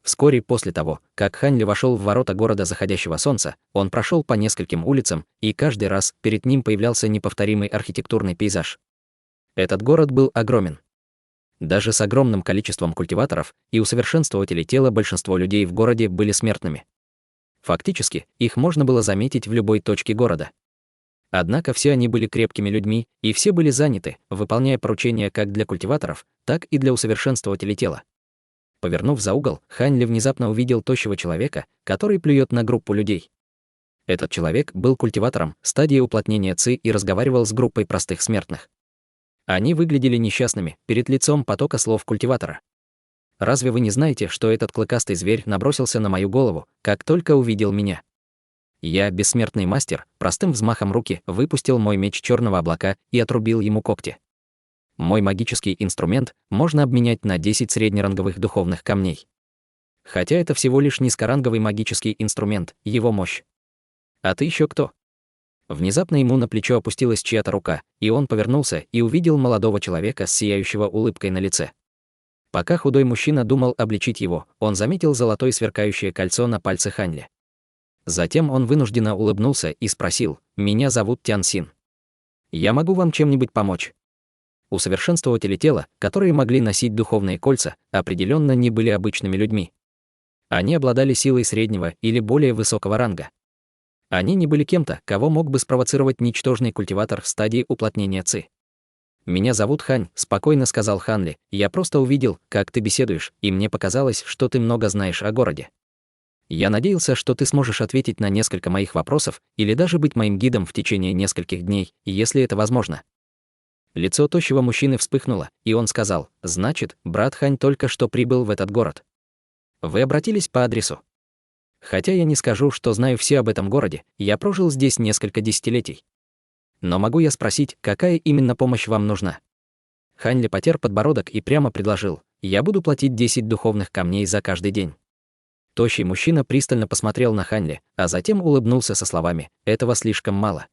Вскоре после того, как Хань Ли вошел в ворота города заходящего солнца, он прошел по нескольким улицам, и каждый раз перед ним появлялся неповторимый архитектурный пейзаж. Этот город был огромен. Даже с огромным количеством культиваторов и усовершенствователей тела большинство людей в городе были смертными. Фактически, их можно было заметить в любой точке города. Однако все они были крепкими людьми, и все были заняты, выполняя поручения как для культиваторов, так и для усовершенствователей тела. Повернув за угол, Хань Ли внезапно увидел тощего человека, который плюет на группу людей. Этот человек был культиватором стадии уплотнения ЦИ и разговаривал с группой простых смертных. Они выглядели несчастными перед лицом потока слов культиватора. «Разве вы не знаете, что этот клыкастый зверь набросился на мою голову, как только увидел меня? Я, бессмертный мастер, простым взмахом руки выпустил мой меч черного облака и отрубил ему когти. Мой магический инструмент можно обменять на 10 среднеранговых духовных камней. Хотя это всего лишь низкоранговый магический инструмент, его мощь. А ты еще кто?» Внезапно ему на плечо опустилась чья-то рука, и он повернулся и увидел молодого человека с сияющего улыбкой на лице. Пока худой мужчина думал обличить его, он заметил золотое сверкающее кольцо на пальце Хань Ли. Затем он вынужденно улыбнулся и спросил: «Меня зовут Тян Син. Я могу вам чем-нибудь помочь?» Усовершенствователи тела, которые могли носить духовные кольца, определенно не были обычными людьми. Они обладали силой среднего или более высокого ранга. Они не были кем-то, кого мог бы спровоцировать ничтожный культиватор в стадии уплотнения ЦИ. «Меня зовут Хань», — спокойно сказал Хан Ли. «Я просто увидел, как ты беседуешь, и мне показалось, что ты много знаешь о городе. Я надеялся, что ты сможешь ответить на несколько моих вопросов или даже быть моим гидом в течение нескольких дней, если это возможно». Лицо тощего мужчины вспыхнуло, и он сказал: «Значит, брат Хань только что прибыл в этот город. Вы обратились по адресу. Хотя я не скажу, что знаю все об этом городе, я прожил здесь несколько десятилетий. Но могу я спросить, какая именно помощь вам нужна? Хань Ли потер подбородок и прямо предложил: я буду платить 10 духовных камней за каждый день. Тощий мужчина пристально посмотрел на Хань Ли, а затем улыбнулся со словами: этого слишком мало.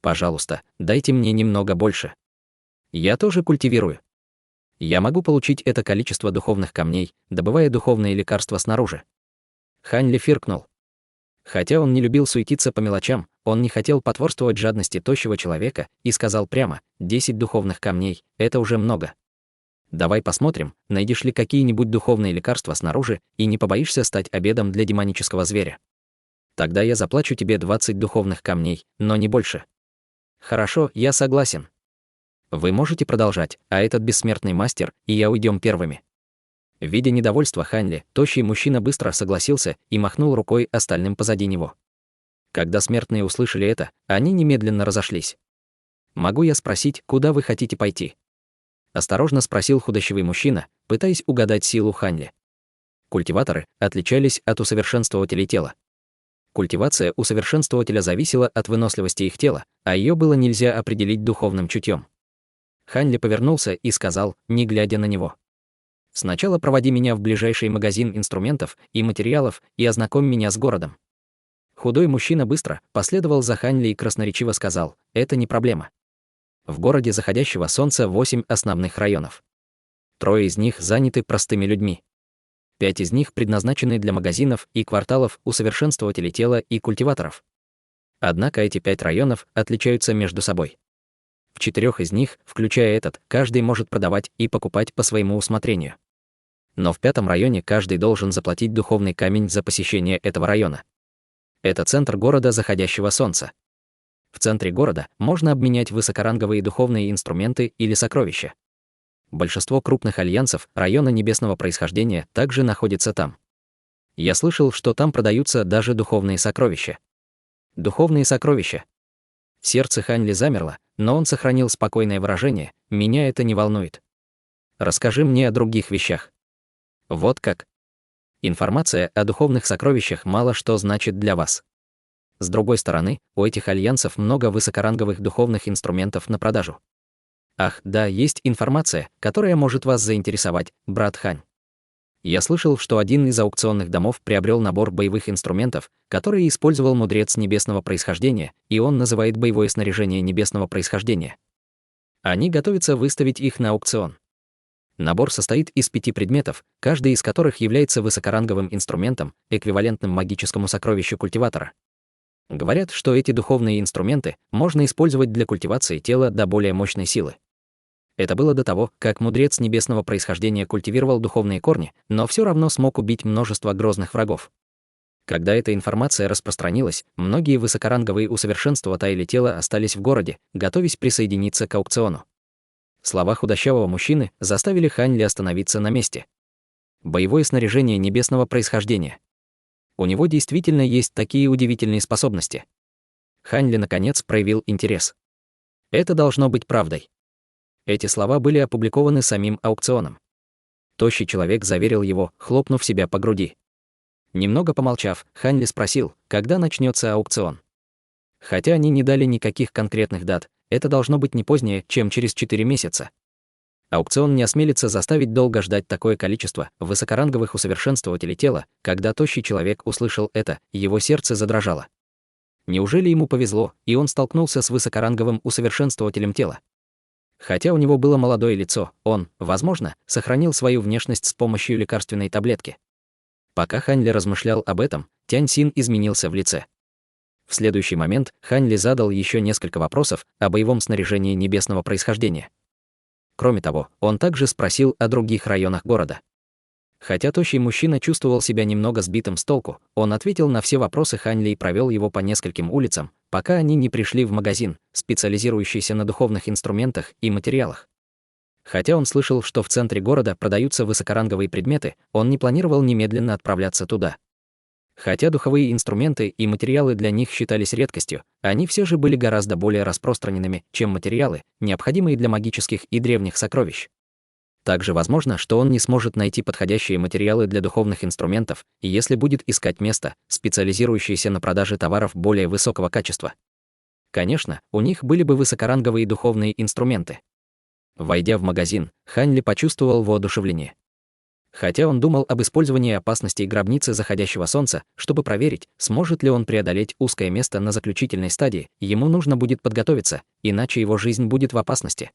Пожалуйста, дайте мне немного больше. Я тоже культивирую. Я могу получить это количество духовных камней, добывая духовные лекарства снаружи. Хань Ли фыркнул. Хотя он не любил суетиться по мелочам, он не хотел потворствовать жадности тощего человека и сказал прямо: 10 духовных камней — это уже много. Давай посмотрим, найдешь ли какие-нибудь духовные лекарства снаружи и не побоишься стать обедом для демонического зверя. Тогда я заплачу тебе 20 духовных камней, но не больше. Хорошо, я согласен. Вы можете продолжать, а этот бессмертный мастер и я уйдем первыми. Видя недовольство Хань Ли, тощий мужчина быстро согласился и махнул рукой остальным позади него. Когда смертные услышали это, они немедленно разошлись. «Могу я спросить, куда вы хотите пойти?» Осторожно спросил худощавый мужчина, пытаясь угадать силу Хань Ли. Культиваторы отличались от усовершенствователей тела. Культивация усовершенствователя зависела от выносливости их тела, а ее было нельзя определить духовным чутьем. Хань Ли повернулся и сказал, не глядя на него: «Сначала проводи меня в ближайший магазин инструментов и материалов и ознакомь меня с городом». Худой мужчина быстро последовал за Хань Ли и красноречиво сказал: «Это не проблема. В городе заходящего солнца 8 основных районов. 3 из них заняты простыми людьми. 5 из них предназначены для магазинов и кварталов усовершенствователей тела и культиваторов. Однако эти 5 районов отличаются между собой. В 4 из них, включая этот, каждый может продавать и покупать по своему усмотрению. Но в 5-м районе каждый должен заплатить духовный камень за посещение этого района. Это центр города заходящего солнца. В центре города можно обменять высокоранговые духовные инструменты или сокровища. Большинство крупных альянсов района небесного происхождения также находится там. Я слышал, что там продаются даже духовные сокровища. Духовные сокровища. Сердце Хань Ли замерло, но он сохранил спокойное выражение: «Меня это не волнует. Расскажи мне о других вещах». Вот как. Информация о духовных сокровищах мало что значит для вас. С другой стороны, у этих альянсов много высокоранговых духовных инструментов на продажу. Ах, да, есть информация, которая может вас заинтересовать, брат Хань. Я слышал, что один из аукционных домов приобрел набор боевых инструментов, которые использовал мудрец небесного происхождения, и он называет боевое снаряжение небесного происхождения. Они готовятся выставить их на аукцион. Набор состоит из 5 предметов, каждый из которых является высокоранговым инструментом, эквивалентным магическому сокровищу культиватора. Говорят, что эти духовные инструменты можно использовать для культивации тела до более мощной силы. Это было до того, как мудрец небесного происхождения культивировал духовные корни, но все равно смог убить множество грозных врагов. Когда эта информация распространилась, многие высокоранговые усовершенствователи тела остались в городе, готовясь присоединиться к аукциону. Слова худощавого мужчины заставили Хань Ли остановиться на месте. Боевое снаряжение небесного происхождения. У него действительно есть такие удивительные способности. Хань Ли наконец проявил интерес. Это должно быть правдой. Эти слова были опубликованы самим аукционом. Тощий человек заверил его, хлопнув себя по груди. Немного помолчав, Хань Ли спросил, когда начнется аукцион. Хотя они не дали никаких конкретных дат, это должно быть не позднее, чем через 4 месяца. Аукцион не осмелится заставить долго ждать такое количество высокоранговых усовершенствователей тела. Когда тощий человек услышал это, его сердце задрожало. Неужели ему повезло, и он столкнулся с высокоранговым усовершенствователем тела? Хотя у него было молодое лицо, он, возможно, сохранил свою внешность с помощью лекарственной таблетки. Пока Хань Ли размышлял об этом, Тянь Син изменился в лице. В следующий момент Хань Ли задал еще несколько вопросов о боевом снаряжении небесного происхождения. Кроме того, он также спросил о других районах города. Хотя тощий мужчина чувствовал себя немного сбитым с толку, он ответил на все вопросы Хань Ли и провел его по нескольким улицам, пока они не пришли в магазин, специализирующийся на духовных инструментах и материалах. Хотя он слышал, что в центре города продаются высокоранговые предметы, он не планировал немедленно отправляться туда. Хотя духовые инструменты и материалы для них считались редкостью, они все же были гораздо более распространенными, чем материалы, необходимые для магических и древних сокровищ. Также возможно, что он не сможет найти подходящие материалы для духовных инструментов, если будет искать место, специализирующееся на продаже товаров более высокого качества. Конечно, у них были бы высокоранговые духовные инструменты. Войдя в магазин, Хань Ли почувствовал воодушевление. Хотя он думал об использовании опасностей гробницы заходящего солнца, чтобы проверить, сможет ли он преодолеть узкое место на заключительной стадии, ему нужно будет подготовиться, иначе его жизнь будет в опасности.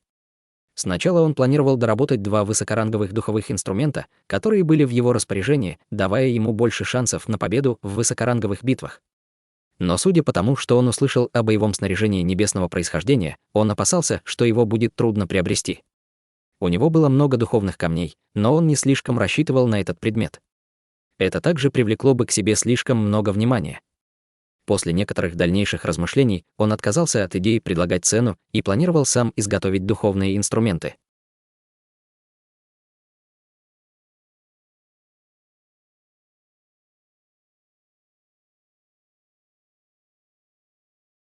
Сначала он планировал доработать 2 высокоранговых духовых инструмента, которые были в его распоряжении, давая ему больше шансов на победу в высокоранговых битвах. Но судя по тому, что он услышал о боевом снаряжении небесного происхождения, он опасался, что его будет трудно приобрести. У него было много духовных камней, но он не слишком рассчитывал на этот предмет. Это также привлекло бы к себе слишком много внимания. После некоторых дальнейших размышлений он отказался от идеи предлагать цену и планировал сам изготовить духовные инструменты.